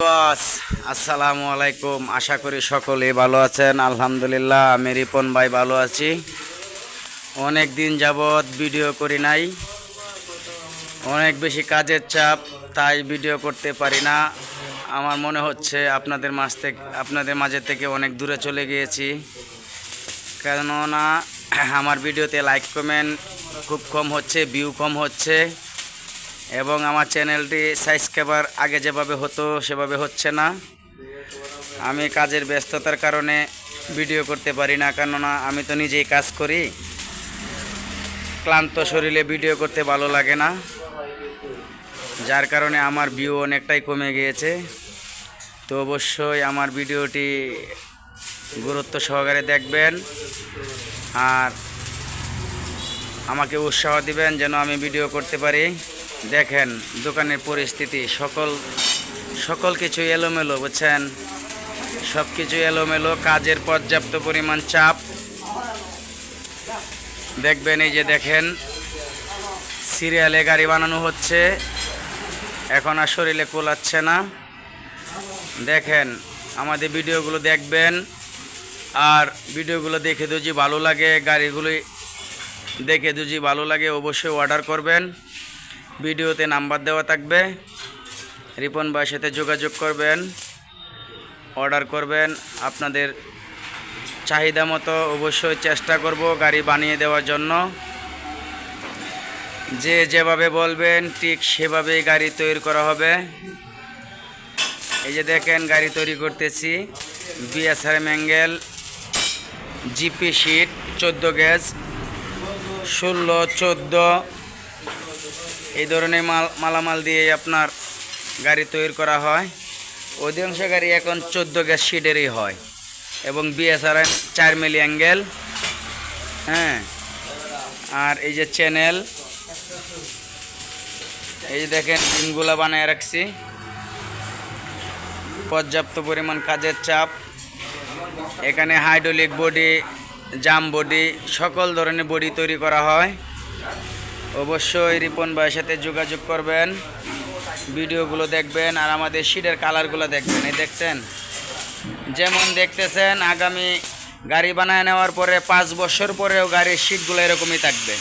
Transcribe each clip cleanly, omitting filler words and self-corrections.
বস, আসসালামু আলাইকুম। আশা করি সকলেই ভালো আছেন। আলহামদুলিল্লাহ, আমি রিপন ভাই ভালো আছি। অনেক দিন যাবৎ ভিডিও করি নাই, অনেক বেশি কাজের চাপ, তাই ভিডিও করতে পারি না। আমার মনে হচ্ছে আপনাদের মাঝে থেকে অনেক দূরে চলে গিয়েছি, কেননা আমার ভিডিওতে লাইক কমেন্ট খুব কম হচ্ছে, ভিউ কম হচ্ছে, এবং আমার চ্যানেলটি সাবস্ক্রাইবার আগে যেভাবে হতো সেভাবে হচ্ছে না। আমি কাজের ব্যস্ততার কারণে ভিডিও করতে পারি না, কেননা আমি তো নিজেই কাজ করি। ক্লান্ত শরীরে ভিডিও করতে ভালো লাগে না, যার কারণে আমার ভিউ অনেকটাই কমে গিয়েছে। তো অবশ্যই আমার ভিডিওটি গুরুত্ব সহকারে দেখবেন আর আমাকে উৎসাহ দিবেন যেন আমি ভিডিও করতে পারি। দেখেন দোকানের পরিস্থিতি, সকল কিছু এলোমেলো, বুঝছেন? সব কিছু এলোমেলো, কাজের পর্যাপ্ত পরিমাণ চাপ। দেখবেন, এই যে দেখেন সিরিয়ালে গাড়ি বানানো হচ্ছে, এখন আর শরীরে কোলাচ্ছে না। দেখেন আমাদের ভিডিওগুলো দেখবেন, আর ভিডিওগুলো দেখে যদি ভালো লাগে, গাড়িগুলি দেখে যদি ভালো লাগে, অবশ্যই অর্ডার করবেন। ভিডিওতে নাম্বার দেওয়া থাকবে, রিপন ভাইয়ের সাথে যোগাযোগ করবেন, অর্ডার করবেন। আপনাদের চাহিদা মতো অবশ্যই চেষ্টা করব গাড়ি বানিয়ে দেওয়ার জন্য। যে যেভাবে বলবেন ঠিক সেভাবেই গাড়ি তৈরি করা হবে। এই যে দেখেন গাড়ি তৈরি করতেছি, BSRM angle, GP sheet 14 gauge, 16, 14 এই ধরনের মালামাল দিয়ে আপনার গাড়ি তৈরি করা হয়। অধিকাংশ গাড়ি এখন 14 গ্যাস শিটেরই হয়, এবং বিএসআরএম 4 মিলি অ্যাঙ্গেল। হ্যাঁ, আর এই যে চ্যানেল, এই যে দেখেন রিংগুলা বানায় রাখছি। পর্যাপ্ত পরিমাণ কাজের চাপ। এখানে হাইড্রোলিক বডি, জাম বডি, সকল ধরনের বডি তৈরি করা হয়। অবশ্যই রিপন ভাইয়ের সাথে যোগাযোগ করবেন, ভিডিওগুলো দেখবেন, আর আমাদের শিটের কালারগুলো দেখবেন। এই দেখছেন, যেমন দেখতেছেন, আগামী গাড়ি বানায় নেওয়ার পরে 5 বছর পরেও গাড়ির শিটগুলো এরকমই থাকবে,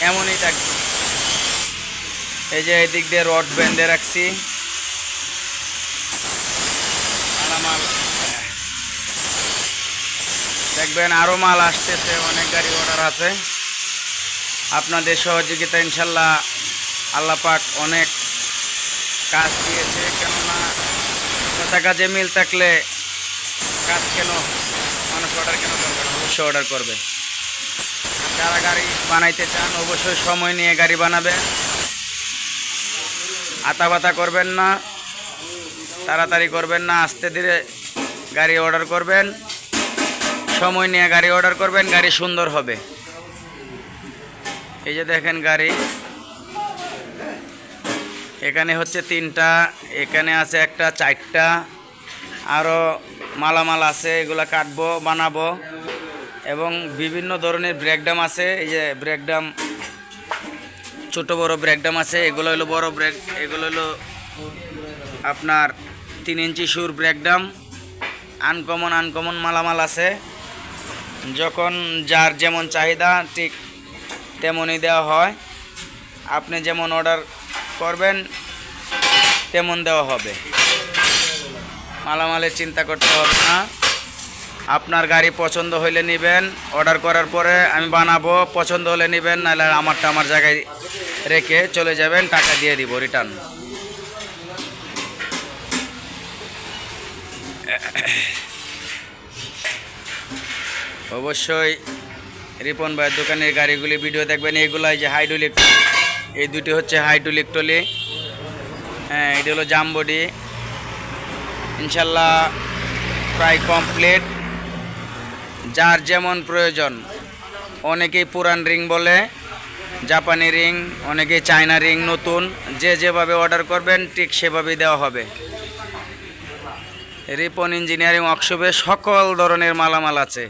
এমনই থাকবে। এই যে এই দিক দিয়ে রড বেঁধে রাখছি, মাল দেখবেন। আরও মাল আসতেছে, অনেক গাড়ি অর্ডার আছে। আপনাদের সহযোগিতা ইনশাল্লাহ আল্লাহ পাক অনেক কাজ দিয়েছে, কেননা কথা কাজে মিল থাকলে কাজ কেন মানুষ অর্ডার কেন করবে না? অবশ্যই অর্ডার করবে। যারা গাড়ি বানাইতে চান অবশ্যই সময় নিয়ে গাড়ি বানাবে, আতাবাতা করবেন না, তাড়াতাড়ি করবেন না, আস্তে ধীরে গাড়ি অর্ডার করবেন, সময় নিয়ে গাড়ি অর্ডার করবেন, গাড়ি সুন্দর হবে। এই যে দেখেন গাড়ি, এখানে হচ্ছে 3টা, এখানে আছে একটা, 4টা, আরও মালামাল আছে, এগুলো কাটবো, বানাবো। এবং বিভিন্ন ধরনের ব্রেকডাম আছে। এই যে ব্রেকডাম, ছোট বড় ব্রেকডাম আছে। এগুলো হলো বড় ব্রেক, এগুলো হলো আপনার 3 ইঞ্চি সুর ব্রেকডাম। আনকমন মালামাল আছে। যখন যার যেমন চাহিদা ঠিক তেমনই দেওয়া হয়। আপনি যেমন অর্ডার করবেন তেমন দেওয়া হবে, মালামালের চিন্তা করতে হবে না। আপনার গাড়ি পছন্দ হইলে নেবেন, অর্ডার করার পরে আমি বানাবো, পছন্দ হলে নেবেন, নাহলে আমারটা আমার জায়গায় রেখে চলে যাবেন, টাকা দিয়ে দিব রিটার্ন। অবশ্যই রিপন ভাইয়ের দোকানের গাড়িগুলি ভিডিও দেখবেন। এইগুলাই যে হাইড্রোলিক, এই দুটি হচ্ছে হাইড্রোলিক টলি। হ্যাঁ, এটি হলো জাম বডি। ইনশাল্লাহ প্রায় কমপ্লিট। যার যেমন প্রয়োজন, অনেকেই পুরান রিং বলে, জাপানি রিং, অনেকেই চায়না রিং নতুন, যে যেভাবে অর্ডার করবেন ঠিক সেভাবেই দেওয়া হবে। রিপন ইঞ্জিনিয়ারিং ওয়ার্কশপে সকল ধরনের মালামাল আছে।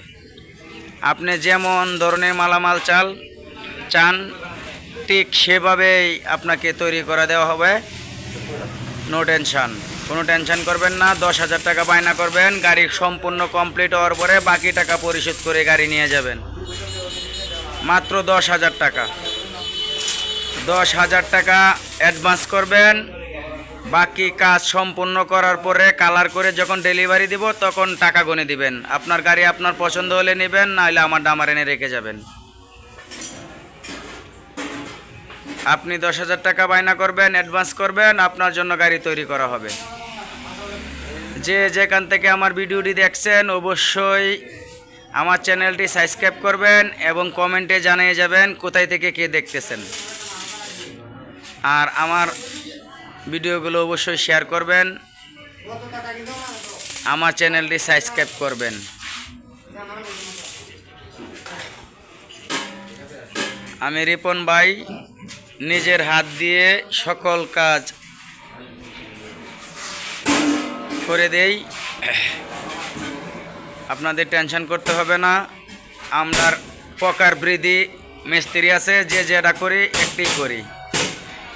আপনি যেমন ধরনের মালামাল চান ঠিক সেভাবেই আপনাকে তৈরি করে দেওয়া হবে। নো টেনশন, কোনো টেনশন করবেন না। 10,000 টাকা বায়না করবেন, গাড়ি সম্পূর্ণ কমপ্লিট হওয়ার পরে বাকি টাকা পরিশোধ করে গাড়ি নিয়ে যাবেন। মাত্র 10,000 টাকা, 10,000 টাকা অ্যাডভান্স করবেন। বাকি কাজ সম্পূর্ণ করার পরে কালার করে যখন ডেলিভারি দিব তখন টাকা গুনে দিবেন। আপনার গাড়ি আপনার পছন্দ হলে নেবেন, না হলে আমার ডামার এনে রেখে যাবেন। আপনি 10,000 টাকা বায়না করবেন, অ্যাডভান্স করবেন, আপনার জন্য গাড়ি তৈরি করা হবে। যে যেখান থেকে আমার ভিডিওটি দেখছেন অবশ্যই আমার চ্যানেলটি সাবস্ক্রাইব করবেন এবং কমেন্টে জানিয়ে যাবেন কোথায় থেকে কে দেখতেছেন। আর আমার ভিডিওগুলো অবশ্যই শেয়ার করবেন, আমার চ্যানেলটি সাবস্ক্রাইব করবেন। আমি রিপন ভাই নিজের হাত দিয়ে সকল কাজ করে দেই, আপনাদের টেনশন করতে হবে না। আমার প্রকার বৃদ্ধি মিস্ত্রি আছে, যে যেটা করি একটি করি।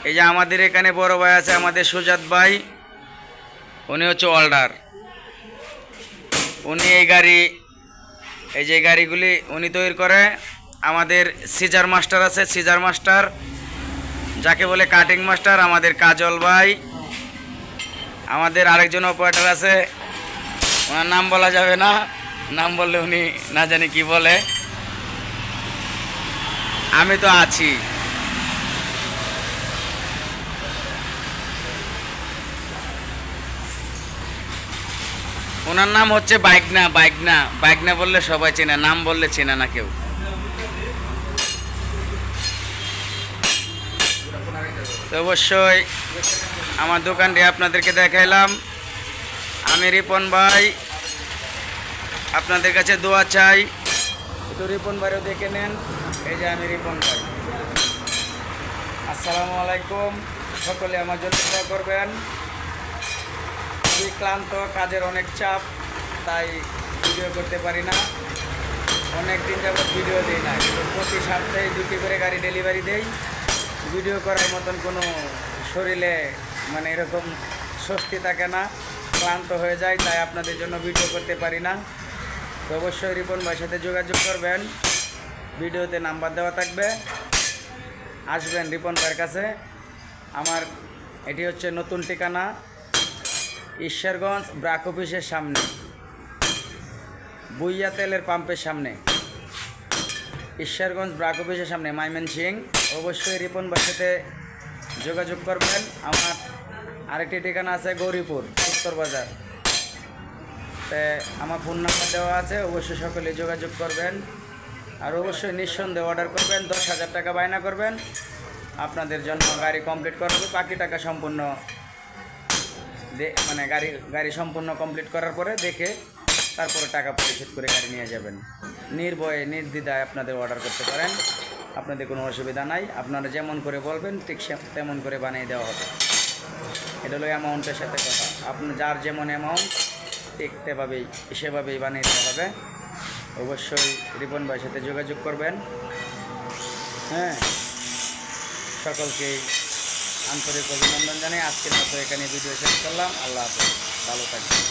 এই যে আমাদের এখানে বড় ভাই আছে, আমাদের সুজাত ভাই, উনি হচ্ছে ওয়েল্ডার। উনি এই যে গাড়িগুলি উনি তৈরি করে। আমাদের সিজার মাস্টার আছে, সিজার মাস্টার যাকে বলে কাটিং মাস্টার, আমাদের কাজল ভাই। আমাদের আরেকজন অপারেটর আছে, ওনার নাম বলা যাবে না, নাম বললে উনি না জানি কি বলে। আমি তো আছি। ওনার নাম হচ্ছে বাইকনা। বাইকনা বললে সবাই চেনে, নাম বললে চেনে না কেউ। তো অবশ্যই আমার দোকানটি আপনাদেরকে দেখাইলাম। আমি রিপন ভাই, আপনাদের কাছে দোয়া চাই, একটু রিপন ভাইও দেখে নেন। এই যে আমি রিপন ভাই। আসসালামু আলাইকুম, সকলে আমার জন্য দোয়া করবেন। খুবই ক্লান্ত, কাজের অনেক চাপ, তাই ভিডিও করতে পারি না। অনেক দিন যাবত ভিডিও দিই না, কিন্তু প্রতি সপ্তাহে 2টি করে গাড়ি ডেলিভারি দেই। ভিডিও করার মতন কোনো শরীরে মানে এরকম স্বস্তি থাকে না, ক্লান্ত হয়ে যায়, তাই আপনাদের জন্য ভিডিও করতে পারি না। তো অবশ্যই রিপন ভাইয়ের সাথে যোগাযোগ করবেন, ভিডিওতে নাম্বার দেওয়া থাকবে, আসবেন রিপন ভাইয়ের কাছে। আমার এটি হচ্ছে নতুন ঠিকানা, ঈশ্বরগঞ্জ ব্রাক অফিসের সামনে, বুইয়া তেলের পাম্পের সামনে, ঈশ্বরগঞ্জ ব্রাক অফিসের সামনে, ময়মনসিং। অবশ্যই রিপন ভাইয়ের সাথে যোগাযোগ করবেন। আমার আরেকটি ঠিকানা আছে গৌরীপুর উত্তর বাজার, আমার ফোন নাম্বার দেওয়া আছে, অবশ্যই সকলে যোগাযোগ করবেন। আর অবশ্যই নিঃসন্দেহে অর্ডার করবেন। 10,000 টাকা বায়না করবেন, আপনাদের জন্য গাড়ি কমপ্লিট করা হবে। বাকি টাকা সম্পূর্ণ মানে গাড়ি সম্পূর্ণ কমপ্লিট করার পরে দেখে তারপরে টাকা পরিশোধ করে গাড়ি নিয়ে যাবেন। নির্ভয়ে নির্দ্বিধায় আপনাদের অর্ডার করতে পারেন, আপনাদের কোনো অসুবিধা নাই। আপনারা যেমন করে বলবেন ঠিক তেমন করে বানিয়ে দেওয়া হবে। এটা হলো অ্যামাউন্টের সাথে কথা, আপনার যার যেমন অ্যামাউন্ট ঠিক সেভাবেই বানিয়ে দেওয়া হবে। অবশ্যই রিপন ভাইয়ের সাথে যোগাযোগ করবেন। হ্যাঁ, সকলকেই আন্তরিক অভিনন্দন জানাই। আজকের মতো এখানে ভিডিও শেষ করলাম। আল্লাহ হাফেজ, ভালো থাকবেন।